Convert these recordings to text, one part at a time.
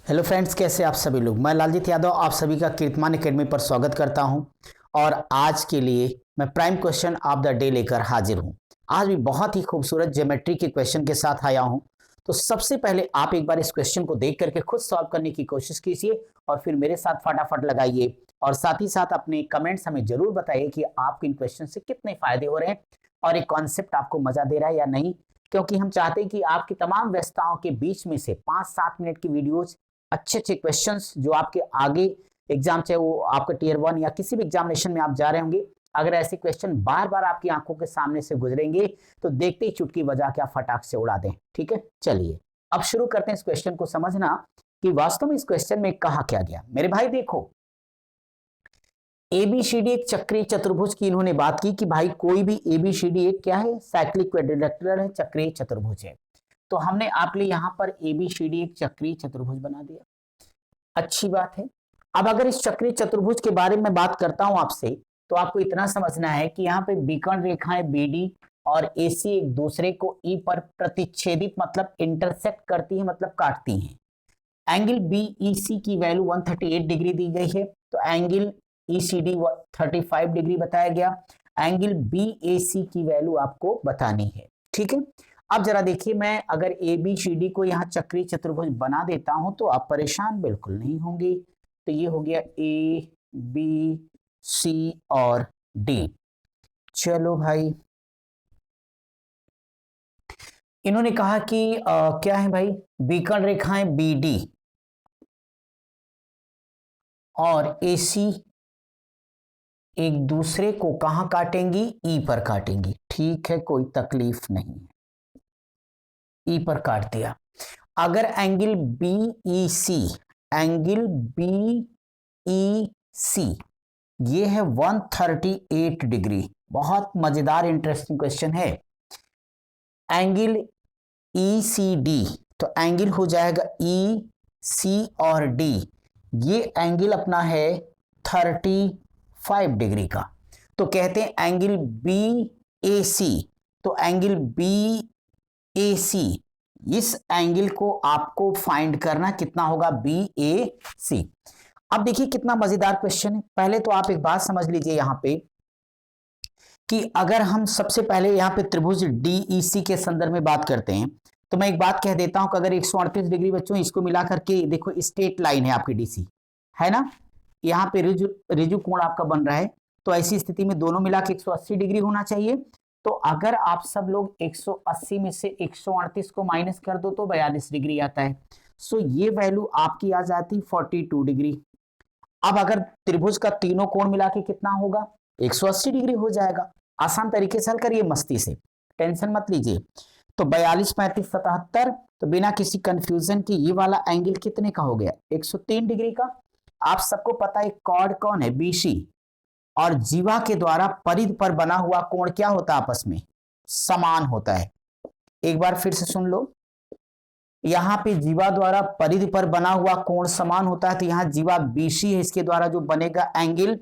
Hello friends, कैसे आप सभी लोग। मैं लालजीत यादव आप सभी का कीर्तिमान एकेडमी पर स्वागत करता हूं और आज के लिए मैं prime question of the day लेकर हाजिर हूं। आज भी बहुत ही खूबसूरत ज्योमेट्री के क्वेश्चन के साथ आया हूं। तो सबसे पहले आप एक बार इस क्वेश्चन को देख करके खुद सॉल्व करने की कोशिश कीजिए और फिर मेरे साथ फटाफट लगाइए और साथ ही साथ अपने कमेंट्स हमें जरूर बताइए कि आपको इन क्वेश्चन से कितने फायदे हो रहे हैं और ये कॉन्सेप्ट आपको मजा दे रहा है या नहीं, क्योंकि हम चाहते हैं कि आपकी तमाम व्यस्तताओं के बीच में से 5-7 मिनट की वीडियोज, अच्छे अच्छे क्वेश्चंस जो आपके आगे एग्जाम, चाहे वो आपका टीयर 1 या किसी भी एग्जामिनेशन में आप जा रहे होंगे, अगर ऐसे क्वेश्चन बार बार आपकी आंखों के सामने से गुजरेंगे तो देखते ही चुटकी बजा के आप फटाक से उड़ा दें। ठीक है, चलिए अब शुरू करते हैं इस क्वेश्चन को समझना कि वास्तव में इस क्वेश्चन में कहा क्या गया। मेरे भाई देखो, एबीसीडी एक चक्रीय चतुर्भुज की इन्होंने बात की कि भाई कोई भी एबीसीडी एक क्या है, साइक्लिक क्वाड्रिलेटरल है, चक्रीय चतुर्भुज है। तो हमने आपके लिए यहां पर एबीसीडी एक चक्रीय चतुर्भुज बना दिया, अच्छी बात है। अब अगर इस चक्रीय चतुर्भुज के बारे में बात करता हूं आपसे, तो आपको इतना समझना है कि यहाँ पे बीकर्ण रेखाएं बीडी और एसी एक दूसरे को ई पर प्रतिच्छेदित मतलब इंटरसेक्ट करती है, मतलब काटती हैं। एंगल बीईसी की वैल्यू 138 डिग्री दी गई है, तो एंगल ईसीडी 35 डिग्री बताया गया। एंगल बीएसी की वैल्यू आपको बतानी है, ठीक है। अब जरा देखिए, मैं अगर ए बी सी डी को यहाँ चक्रीय चतुर्भुज बना देता हूं तो आप परेशान बिल्कुल नहीं होंगे। तो ये हो गया ए बी सी और डी। चलो भाई, इन्होंने कहा कि क्या है भाई, बीकर्ण रेखाएं बी डी और एसी एक दूसरे को कहां काटेंगी, ई पर काटेंगी। ठीक है, कोई तकलीफ नहीं, ई पर काट दिया। अगर एंगल बीईसी, एंगल बीईसी ये है 138 डिग्री, बहुत मजेदार इंटरेस्टिंग क्वेश्चन है। एंगल ईसीडी, तो एंगल हो जाएगा ई सी और डी, ये एंगल अपना है 35 डिग्री का। तो कहते हैं एंगल बी ए सी, तो एंगल बी ए सी, इस एंगल को आपको फाइंड करना कितना होगा, बी ए सी। अब देखिए कितना मजेदार क्वेश्चन है। पहले तो आप एक बात समझ लीजिए यहां पे कि अगर हम सबसे पहले यहां पे त्रिभुज डीईसी के संदर्भ में बात करते हैं, तो मैं एक बात कह देता हूं कि अगर 138 डिग्री बच्चों इसको मिला करके देखो, स्ट्रेट लाइन है आपकी डीसी, है ना, यहाँ पे रिजु कोण आपका बन रहा है, तो ऐसी स्थिति में दोनों मिला के 180 डिग्री होना चाहिए। तो अगर आप सब लोग 180 में से 138 को माइनस कर दो तो 42 डिग्री आता है। सो ये वैल्यू आपकी आ जाती 42 डिग्री। अब अगर त्रिभुज का तीनों कोण मिला के कितना होगा, 180 डिग्री हो जाएगा। आसान तरीके से हल करिए, मस्ती से, टेंशन मत लीजिए। तो 42, 35, 77, तो बिना किसी कंफ्यूजन के ये वाला एंगल कितने का हो गया, 103 डिग्री का। आप सबको पता है कॉर्ड कौन है, बीसी, और जीवा के द्वारा परिधि पर बना हुआ कोण क्या होता है, आपस में समान होता है। एक बार फिर से सुन लो, यहां पे जीवा द्वारा परिधि पर बना हुआ कोण समान होता है, तो यहां जीवा बीसी है, इसके द्वारा जो बनेगा एंगल,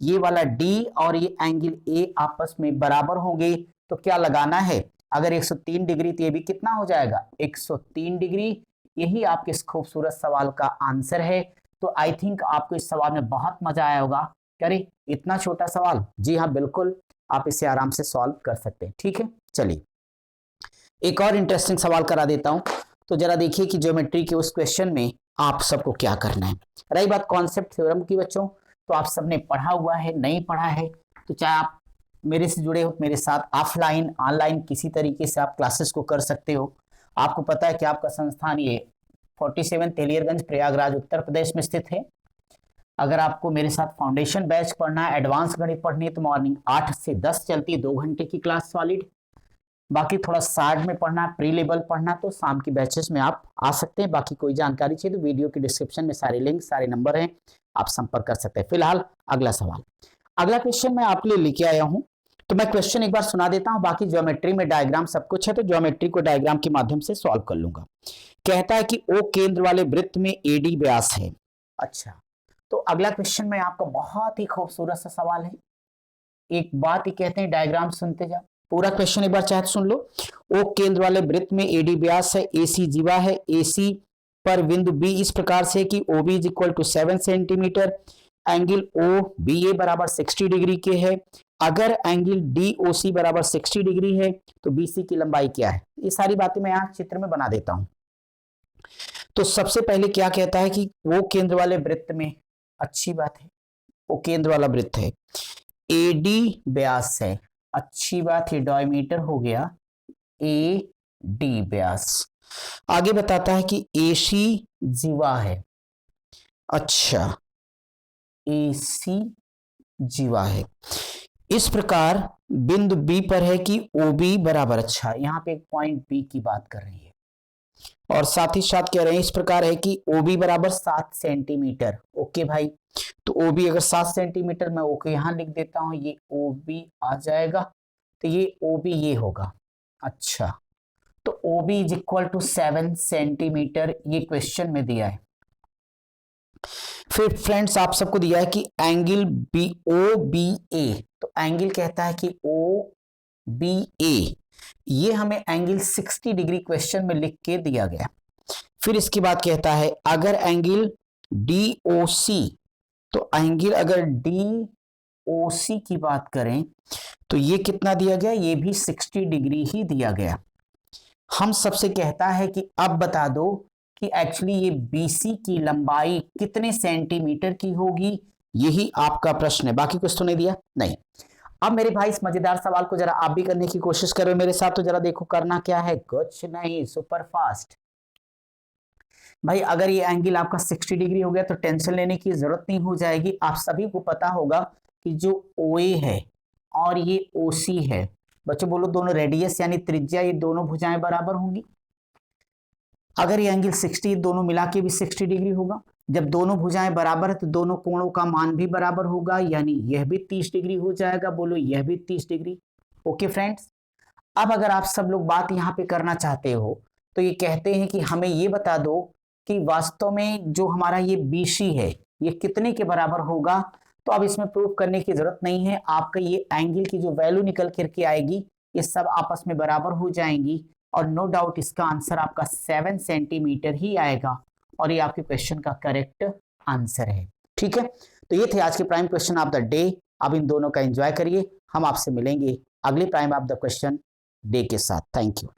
ये वाला डी और ये एंगल ए आपस में बराबर होंगे। तो क्या लगाना है, अगर 103 डिग्री तो ये भी कितना हो जाएगा, 103 डिग्री। यही आपके इस खूबसूरत सवाल का आंसर है। तो आई थिंक आपको इस सवाल में बहुत मजा आया होगा। करे इतना छोटा सवाल, जी हाँ बिल्कुल, आप इसे आराम से सॉल्व कर सकते हैं। ठीक है, चलिए एक और इंटरेस्टिंग सवाल करा देता हूं। तो जरा देखिए कि ज्योमेट्री के उस क्वेश्चन में आप सबको क्या करना है। रही बात कॉन्सेप्ट थ्योरम की बच्चों, तो आप सबने पढ़ा हुआ है, नहीं पढ़ा है, तो चाहे आप मेरे से जुड़े हो, मेरे साथ ऑफलाइन ऑनलाइन किसी तरीके से आप क्लासेस को कर सकते हो। आपको पता है कि आपका संस्थान ये 47 तेलियरगंज प्रयागराज उत्तर प्रदेश में स्थित है। अगर आपको मेरे साथ फाउंडेशन बैच पढ़ना है, एडवांस गणित पढ़नी है, तो मॉर्निंग 8 से 10 चलती है, 2 घंटे की क्लास सॉलिड। बाकी थोड़ा साइड में पढ़ना है, प्री लेवल पढ़ना, तो शाम की बैचेस में आप आ सकते हैं। बाकी कोई जानकारी चाहिए तो वीडियो की डिस्क्रिप्शन में सारे लिंक, सारे नंबर हैं, आप संपर्क कर सकते हैं। फिलहाल अगला सवाल, अगला क्वेश्चन मैं आपके लिए लेके आया हूं। तो मैं क्वेश्चन एक बार सुना देता हूं, बाकी ज्योमेट्री में डायग्राम सब कुछ है, तो ज्योमेट्री को डायग्राम के माध्यम से सॉल्व कर लूंगा। कहता है कि ओ केंद्र वाले वृत्त में एडी व्यास है। अच्छा, तो अगला क्वेश्चन में आपका बहुत ही खूबसूरत सा सवाल है। एक बात ही कहते हैं, डायग्राम सुनते जाओ, पूरा क्वेश्चन एक बार चाहे सुन लो। ओ केंद्र वाले वृत्त में एडी व्यास है, एसी जीवा है, एसी पर बिंदु बी इस प्रकार से कि O B is equal to 7 centimetre, angle O B A बराबर 60 डिग्री के है। अगर एंगल डी ओ सी बराबर 60 डिग्री है तो बी सी की लंबाई क्या है? ये सारी बातें मैं यहाँ चित्र में बना देता हूं। तो सबसे पहले क्या कहता है कि वो केंद्र वाले वृत्त में, अच्छी बात है, वो केंद्र वाला वृत्त है, एडी व्यास है, अच्छी बात है, डायमीटर हो गया ए डी व्यास। आगे बताता है कि एसी जीवा है, अच्छा एसी जीवा है। इस प्रकार बिंदु बी पर है कि ओ बी बराबर, अच्छा यहां पे एक पॉइंट बी की बात कर रही है, और साथ ही साथ कह रहे हैं इस प्रकार है कि ओ बी बराबर 7 सेंटीमीटर। ओके भाई, तो ओ बी अगर 7 सेंटीमीटर, मैं ओके यहां लिख देता हूं, ये ओ बी आ जाएगा, तो ये ओ बी ये होगा। अच्छा, तो O B is equal to 7 centimetre, ये क्वेश्चन में दिया है। फिर फ्रेंड्स आप सबको दिया है कि एंगल बी ओ बी ए, तो एंगल कहता है कि ओ बी ए, ये हमें एंगल 60 डिग्री क्वेश्चन में लिख के दिया गया। फिर इसके बाद कहता है अगर एंगल डी ओ सी, तो एंगल अगर डी ओ सी की बात करें तो ये कितना दिया गया, ये भी 60 डिग्री ही दिया गया। हम सबसे कहता है कि अब बता दो कि एक्चुअली ये बीसी की लंबाई कितने सेंटीमीटर की होगी, यही आपका प्रश्न है, बाकी कुछ तो नहीं दिया नहीं। अब मेरे भाई इस मजेदार सवाल को जरा आप भी करने की कोशिश करो मेरे साथ, तो जरा देखो करना क्या है, कुछ नहीं, सुपर फास्ट। भाई अगर ये एंगल आपका 60 डिग्री हो गया तो टेंशन लेने की जरूरत नहीं हो जाएगी। आप सभी को पता होगा कि जो OA है और ये OC है, बच्चों बोलो दोनों रेडियस यानी त्रिज्या, ये दोनों भुजाएं बराबर होंगी। अगर ये एंगल 60, दोनों मिला के भी 60 डिग्री होगा। जब दोनों भुजाएं बराबर है तो दोनों कोणों का मान भी बराबर होगा, यानी यह भी 30 डिग्री हो जाएगा, बोलो यह भी 30 डिग्री। ओके फ्रेंड्स, अब अगर आप सब लोग बात यहाँ पे करना चाहते हो तो ये कहते हैं कि हमें ये बता दो कि वास्तव में जो हमारा ये BC है ये कितने के बराबर होगा। तो अब इसमें प्रूफ करने की जरूरत नहीं है, आपका ये एंगल की जो वैल्यू निकल करके आएगी ये सब आपस में बराबर हो जाएंगी, और नो डाउट इसका आंसर आपका 7 सेंटीमीटर ही आएगा, और ये आपके क्वेश्चन का करेक्ट आंसर है। ठीक है, तो ये थे आज के prime question of the day. अब इन दोनों का एंजॉय करिए, हम आपसे मिलेंगे अगले prime of the question day के साथ। Thank you.